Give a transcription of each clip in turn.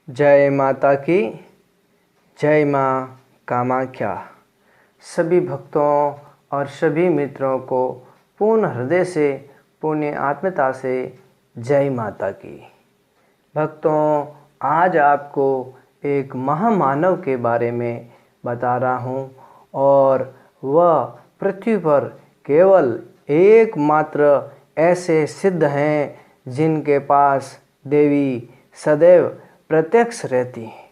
जय माता की। जय माँ कामाख्या। सभी भक्तों और सभी मित्रों को पूर्ण हृदय से, पुण्य आत्मता से जय माता की। भक्तों, आज आपको एक महामानव के बारे में बता रहा हूँ और वह पृथ्वी पर केवल एकमात्र ऐसे सिद्ध हैं जिनके पास देवी सदैव प्रत्यक्ष रहती हैं।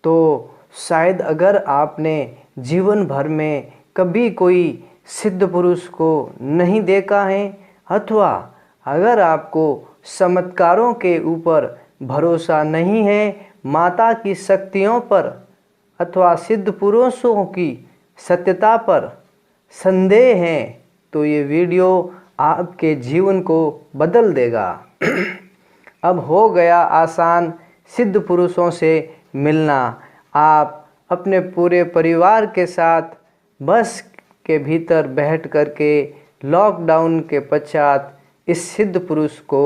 तो शायद अगर आपने जीवन भर में कभी कोई सिद्ध पुरुष को नहीं देखा है, अथवा अगर आपको चमत्कारों के ऊपर भरोसा नहीं है, माता की शक्तियों पर अथवा सिद्ध पुरुषों की सत्यता पर संदेह है, तो ये वीडियो आपके जीवन को बदल देगा। अब हो गया आसान सिद्ध पुरुषों से मिलना। आप अपने पूरे परिवार के साथ बस के भीतर बैठ करके लॉकडाउन के पश्चात इस सिद्ध पुरुष को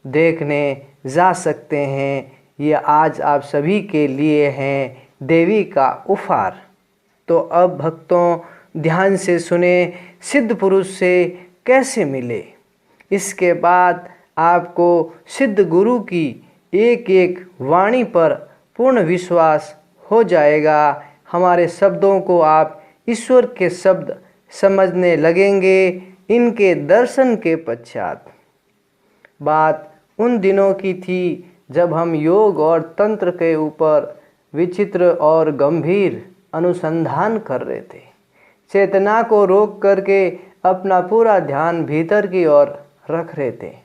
देखने जा सकते हैं। ये आज आप सभी के लिए हैं देवी का उपहार। तो अब भक्तों, ध्यान से सुने, सिद्ध पुरुष से कैसे मिले। इसके बाद आपको सिद्ध गुरु की एक एक वाणी पर पूर्ण विश्वास हो जाएगा। हमारे शब्दों को आप ईश्वर के शब्द समझने लगेंगे इनके दर्शन के पश्चात। बात उन दिनों की थी जब हम योग और तंत्र के ऊपर विचित्र और गंभीर अनुसंधान कर रहे थे। चेतना को रोक करके अपना पूरा ध्यान भीतर की ओर रख रहे थे।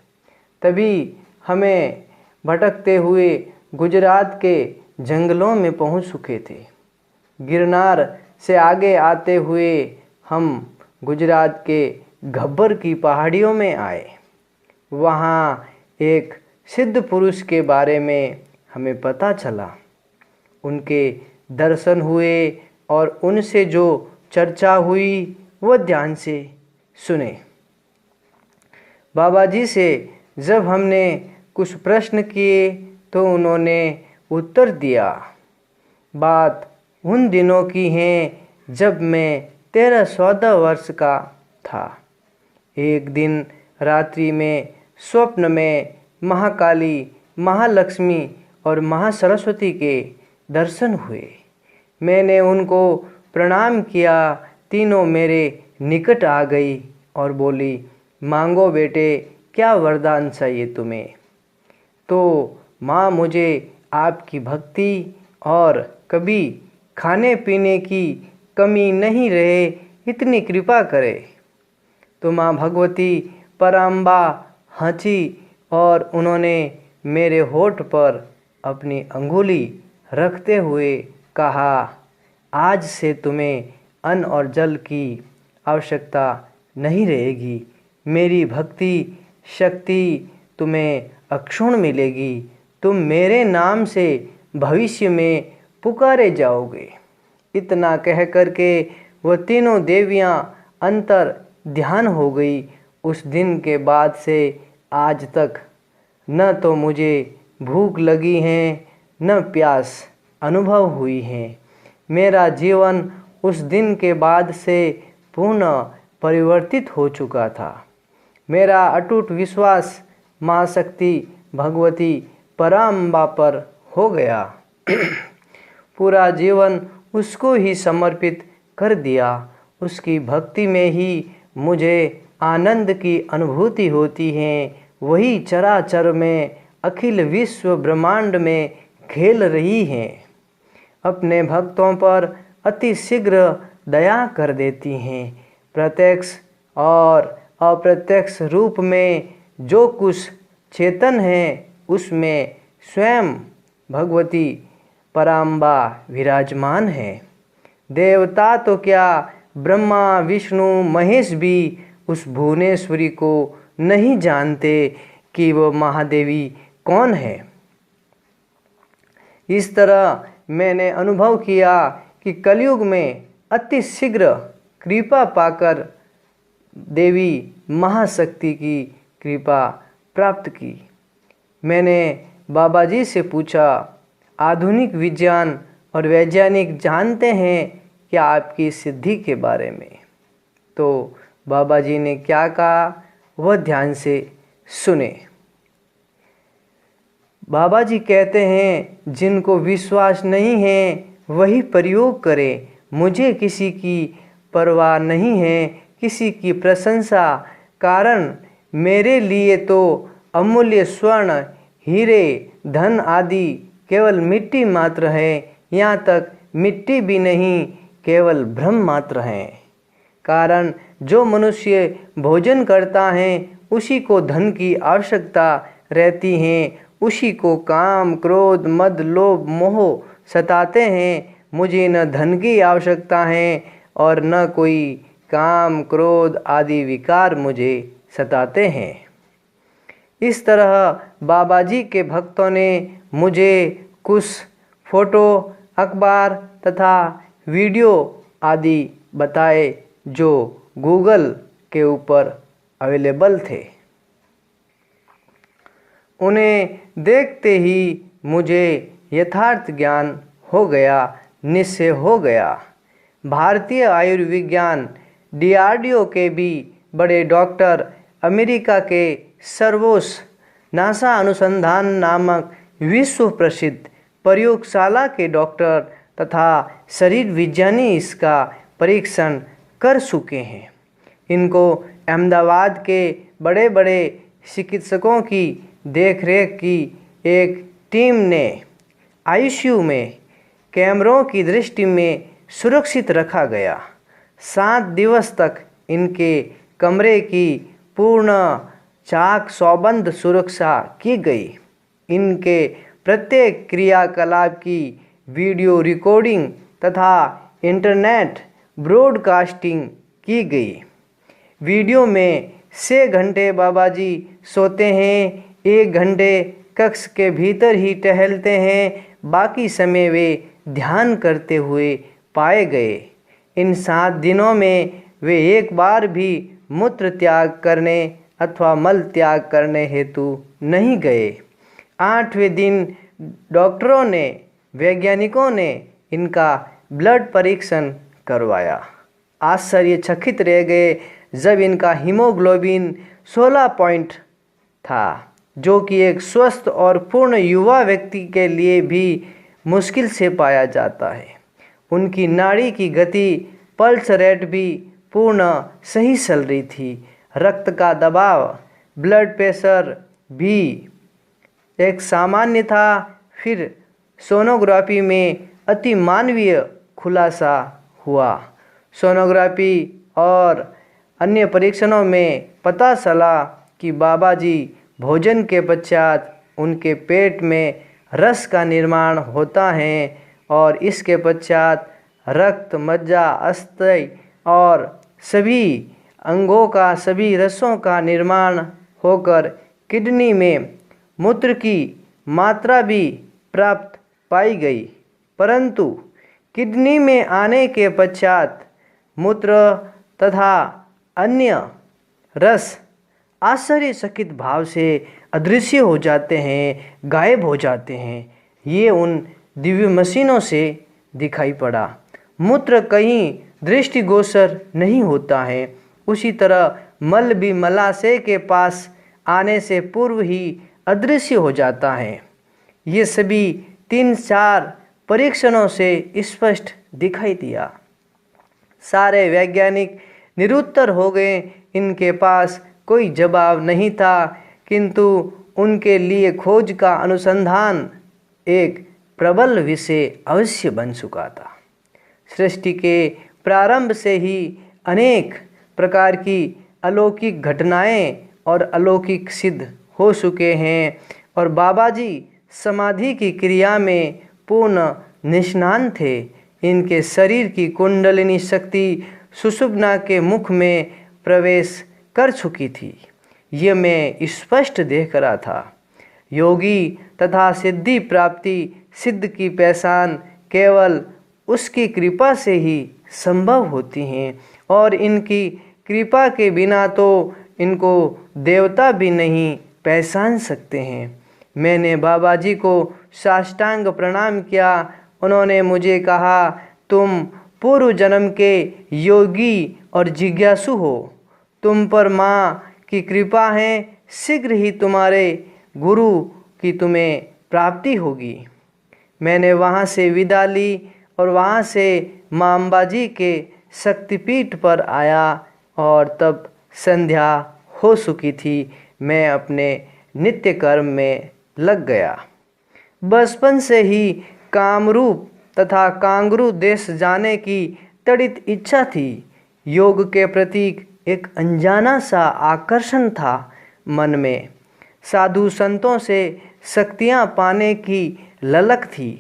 तभी हमें भटकते हुए गुजरात के जंगलों में पहुंच चुके थे। गिरनार से आगे आते हुए हम गुजरात के गब्बर की पहाड़ियों में आए। वहाँ एक सिद्ध पुरुष के बारे में हमें पता चला। उनके दर्शन हुए और उनसे जो चर्चा हुई वह ध्यान से सुने। बाबा जी से जब हमने कुछ प्रश्न किए तो उन्होंने उत्तर दिया। बात उन दिनों की है जब मैं 13-14 वर्ष का था। एक दिन रात्रि में स्वप्न में महाकाली, महालक्ष्मी और महासरस्वती के दर्शन हुए। मैंने उनको प्रणाम किया। तीनों मेरे निकट आ गई और बोली, मांगो बेटे, क्या वरदान चाहिए तुम्हें। तो माँ मुझे आपकी भक्ति और कभी खाने पीने की कमी नहीं रहे, इतनी कृपा करे। तो माँ भगवती पराम्बा हंसी और उन्होंने मेरे होठ पर अपनी अंगुली रखते हुए कहा, आज से तुम्हें अन्न और जल की आवश्यकता नहीं रहेगी। मेरी भक्ति शक्ति तुम्हें अक्षुण्ण मिलेगी। तुम मेरे नाम से भविष्य में पुकारे जाओगे। इतना कह करके वह तीनों देवियाँ अंतर ध्यान हो गई। उस दिन के बाद से आज तक न तो मुझे भूख लगी है, न प्यास अनुभव हुई है। मेरा जीवन उस दिन के बाद से पुनः परिवर्तित हो चुका था। मेरा अटूट विश्वास माँ शक्ति भगवती पराम्बा पर हो गया। पूरा जीवन उसको ही समर्पित कर दिया। उसकी भक्ति में ही मुझे आनंद की अनुभूति होती है। वही चराचर में, अखिल विश्व ब्रह्मांड में खेल रही हैं। अपने भक्तों पर अति शीघ्र दया कर देती हैं। प्रत्यक्ष और अप्रत्यक्ष रूप में जो कुछ चेतन है उसमें स्वयं भगवती पराम्बा विराजमान है। देवता तो क्या, ब्रह्मा विष्णु महेश भी उस भुवनेश्वरी को नहीं जानते कि वो महादेवी कौन है। इस तरह मैंने अनुभव किया कि कलयुग में अति शीघ्र कृपा पाकर देवी महाशक्ति की कृपा प्राप्त की। मैंने बाबा जी से पूछा, आधुनिक विज्ञान और वैज्ञानिक जानते हैं कि आपकी सिद्धि के बारे में। तो बाबा जी ने क्या कहा, वह ध्यान से सुने। बाबा जी कहते हैं, जिनको विश्वास नहीं है वही प्रयोग करें। मुझे किसी की परवाह नहीं है, किसी की प्रशंसा, कारण मेरे लिए तो अमूल्य स्वर्ण, हीरे, धन आदि केवल मिट्टी मात्र है। यहाँ तक मिट्टी भी नहीं, केवल भ्रम मात्र है। कारण जो मनुष्य भोजन करता है उसी को धन की आवश्यकता रहती है, उसी को काम, क्रोध, मद, लोभ, मोह सताते हैं। मुझे न धन की आवश्यकता है और न कोई काम, क्रोध आदि विकार मुझे सताते हैं। इस तरह बाबा जी के भक्तों ने मुझे कुछ फोटो, अखबार तथा वीडियो आदि बताए जो गूगल के ऊपर अवेलेबल थे। उन्हें देखते ही मुझे यथार्थ ज्ञान हो गया, निश्चय हो गया। भारतीय आयुर्विज्ञान DRDO के भी बड़े डॉक्टर, अमेरिका के सर्वोच्च नासा अनुसंधान नामक विश्व प्रसिद्ध प्रयोगशाला के डॉक्टर तथा शरीर विज्ञानी इसका परीक्षण कर चुके हैं। इनको अहमदाबाद के बड़े बड़े चिकित्सकों की देखरेख की एक टीम ने ICU में कैमरों की दृष्टि में सुरक्षित रखा गया। 7 दिवस तक इनके कमरे की पूर्ण चाक चौबंद सुरक्षा की गई। इनके प्रत्येक क्रियाकलाप की वीडियो रिकॉर्डिंग तथा इंटरनेट ब्रॉडकास्टिंग की गई। वीडियो में 6 घंटे बाबा जी सोते हैं, 1 घंटे कक्ष के भीतर ही टहलते हैं, बाकी समय वे ध्यान करते हुए पाए गए। इन 7 दिनों में वे एक बार भी मूत्र त्याग करने अथवा मल त्याग करने हेतु नहीं गए। 8वें दिन डॉक्टरों ने, वैज्ञानिकों ने इनका ब्लड परीक्षण करवाया। आश्चर्यचकित रह गए जब इनका हीमोग्लोबिन 16 पॉइंट था, जो कि एक स्वस्थ और पूर्ण युवा व्यक्ति के लिए भी मुश्किल से पाया जाता है। उनकी नाड़ी की गति, पल्स रेट भी पूर्ण सही चल रही थी। रक्त का दबाव, ब्लड प्रेशर भी एक सामान्य था। फिर सोनोग्राफी में अति मानवीय खुलासा हुआ। सोनोग्राफी और अन्य परीक्षणों में पता चला कि बाबा जी भोजन के पश्चात उनके पेट में रस का निर्माण होता है और इसके पश्चात रक्त, मज्जा, अस्थि और सभी अंगों का, सभी रसों का निर्माण होकर किडनी में मूत्र की मात्रा भी प्राप्त पाई गई। परंतु किडनी में आने के पश्चात मूत्र तथा अन्य रस आश्चर्यचकित भाव से अदृश्य हो जाते हैं, गायब हो जाते हैं। ये उन दिव्य मशीनों से दिखाई पड़ा। मूत्र कहीं दृष्टिगोचर नहीं होता है। उसी तरह मल भी मलाशय के पास आने से पूर्व ही अदृश्य हो जाता है। ये सभी 3-4 परीक्षणों से स्पष्ट दिखाई दिया। सारे वैज्ञानिक निरुत्तर हो गए। इनके पास कोई जवाब नहीं था, किंतु उनके लिए खोज का अनुसंधान एक प्रबल विषय अवश्य बन चुका था। सृष्टि के प्रारंभ से ही अनेक प्रकार की अलौकिक घटनाएं और अलौकिक सिद्ध हो चुके हैं और बाबा जी समाधि की क्रिया में पूर्ण निष्णात थे। इनके शरीर की कुंडलिनी शक्ति सुषुम्ना के मुख में प्रवेश कर चुकी थी। ये मैं स्पष्ट देख रहा था। योगी तथा सिद्धि प्राप्ति, सिद्ध की पहचान केवल उसकी कृपा से ही संभव होती हैं और इनकी कृपा के बिना तो इनको देवता भी नहीं पहचान सकते हैं। मैंने बाबा जी को साष्टांग प्रणाम किया। उन्होंने मुझे कहा, तुम पूर्व जन्म के योगी और जिज्ञासु हो। तुम पर माँ की कृपा है। शीघ्र ही तुम्हारे गुरु की तुम्हें प्राप्ति होगी। मैंने वहाँ से विदा ली और वहाँ से माँ अम्बाजी के शक्तिपीठ पर आया और तब संध्या हो चुकी थी। मैं अपने नित्य कर्म में लग गया। बचपन से ही कामरूप तथा कांगरू देश जाने की तड़ित इच्छा थी। योग के प्रति एक अनजाना सा आकर्षण था मन में। साधु संतों से शक्तियाँ पाने की ललक थी।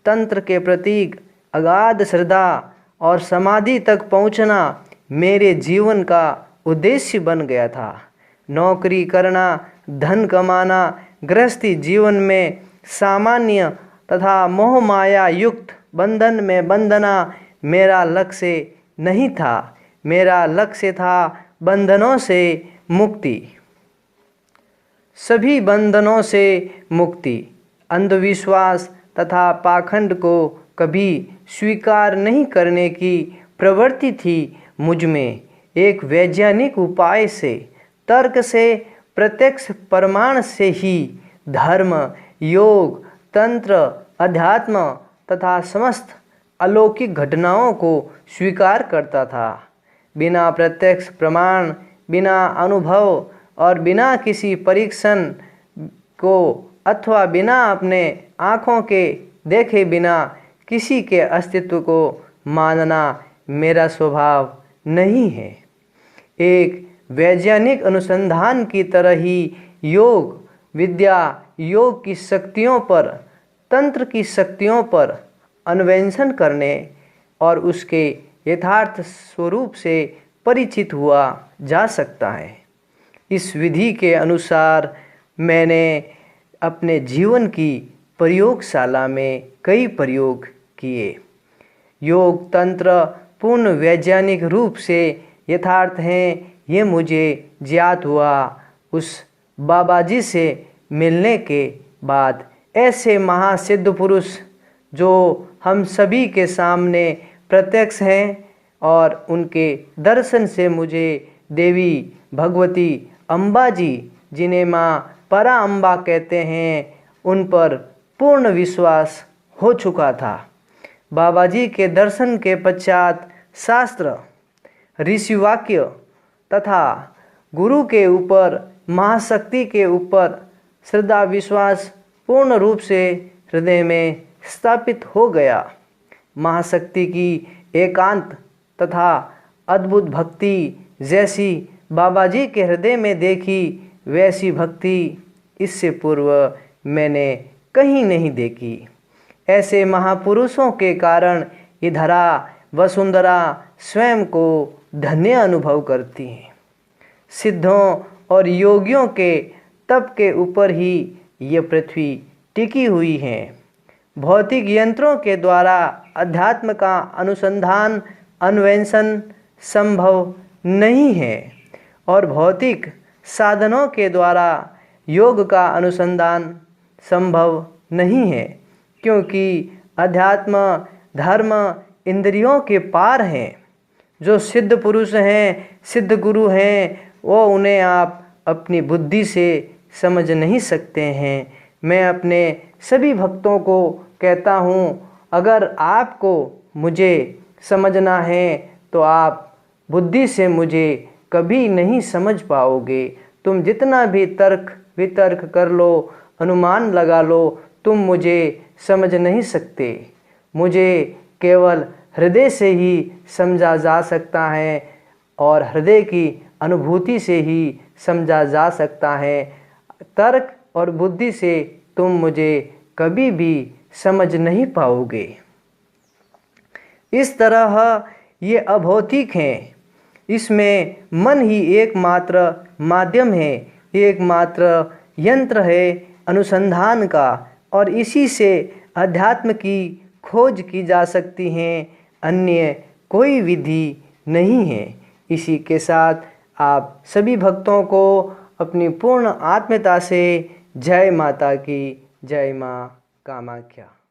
तंत्र के प्रति अगाध श्रद्धा और समाधि तक पहुँचना मेरे जीवन का उद्देश्य बन गया था। नौकरी करना, धन कमाना, गृहस्थी जीवन में सामान्य तथा मोह माया युक्त बंधन में बंधना मेरा लक्ष्य नहीं था। मेरा लक्ष्य था बंधनों से मुक्ति, सभी बंधनों से मुक्ति। अंधविश्वास तथा पाखंड को कभी स्वीकार नहीं करने की प्रवृत्ति थी मुझ में। एक वैज्ञानिक उपाय से, तर्क से, प्रत्यक्ष प्रमाण से ही धर्म, योग, तंत्र, अध्यात्म तथा समस्त अलौकिक घटनाओं को स्वीकार करता था। बिना प्रत्यक्ष प्रमाण, बिना अनुभव और बिना किसी परीक्षण को अथवा बिना अपने आँखों के देखे बिना किसी के अस्तित्व को मानना मेरा स्वभाव नहीं है। एक वैज्ञानिक अनुसंधान की तरह ही योग विद्या योग की शक्तियों पर, तंत्र की शक्तियों पर अन्वेषण करने और उसके यथार्थ स्वरूप से परिचित हुआ जा सकता है। इस विधि के अनुसार मैंने अपने जीवन की प्रयोगशाला में कई प्रयोग किए। योग तंत्र पूर्ण वैज्ञानिक रूप से यथार्थ हैं, ये मुझे ज्ञात हुआ। उस बाबा जी से मिलने के बाद ऐसे महासिद्ध पुरुष जो हम सभी के सामने प्रत्यक्ष हैं और उनके दर्शन से मुझे देवी भगवती अम्बा जी, जिन्हें माँ परा अम्बा कहते हैं, उन पर पूर्ण विश्वास हो चुका था। बाबा जी के दर्शन के पश्चात शास्त्र, ऋषिवाक्य तथा गुरु के ऊपर, महाशक्ति के ऊपर श्रद्धा विश्वास पूर्ण रूप से हृदय में स्थापित हो गया। महाशक्ति की एकांत तथा अद्भुत भक्ति जैसी बाबा जी के हृदय में देखी, वैसी भक्ति इससे पूर्व मैंने कहीं नहीं देखी। ऐसे महापुरुषों के कारण ये धरा वसुंधरा स्वयं को धन्य अनुभव करती है। सिद्धों और योगियों के तप के ऊपर ही ये पृथ्वी टिकी हुई है। भौतिक यंत्रों के द्वारा अध्यात्म का अनुसंधान अन्वेषण संभव नहीं है और भौतिक साधनों के द्वारा योग का अनुसंधान संभव नहीं है, क्योंकि अध्यात्म धर्म इंद्रियों के पार हैं। जो सिद्ध पुरुष हैं, सिद्ध गुरु हैं, वो उन्हें आप अपनी बुद्धि से समझ नहीं सकते हैं। मैं अपने सभी भक्तों को कहता हूँ, अगर आपको मुझे समझना है तो आप बुद्धि से मुझे कभी नहीं समझ पाओगे। तुम जितना भी तर्क वितर्क कर लो, अनुमान लगा लो, तुम मुझे समझ नहीं सकते। मुझे केवल हृदय से ही समझा जा सकता है और हृदय की अनुभूति से ही समझा जा सकता है। तर्क और बुद्धि से तुम मुझे कभी भी समझ नहीं पाओगे। इस तरह ये अभौतिक हैं। इसमें मन ही एकमात्र माध्यम है, एकमात्र यंत्र है अनुसंधान का, और इसी से अध्यात्म की खोज की जा सकती है। अन्य कोई विधि नहीं है। इसी के साथ आप सभी भक्तों को अपनी पूर्ण आत्मीयता से जय माता की, जय माँ कामाख्या।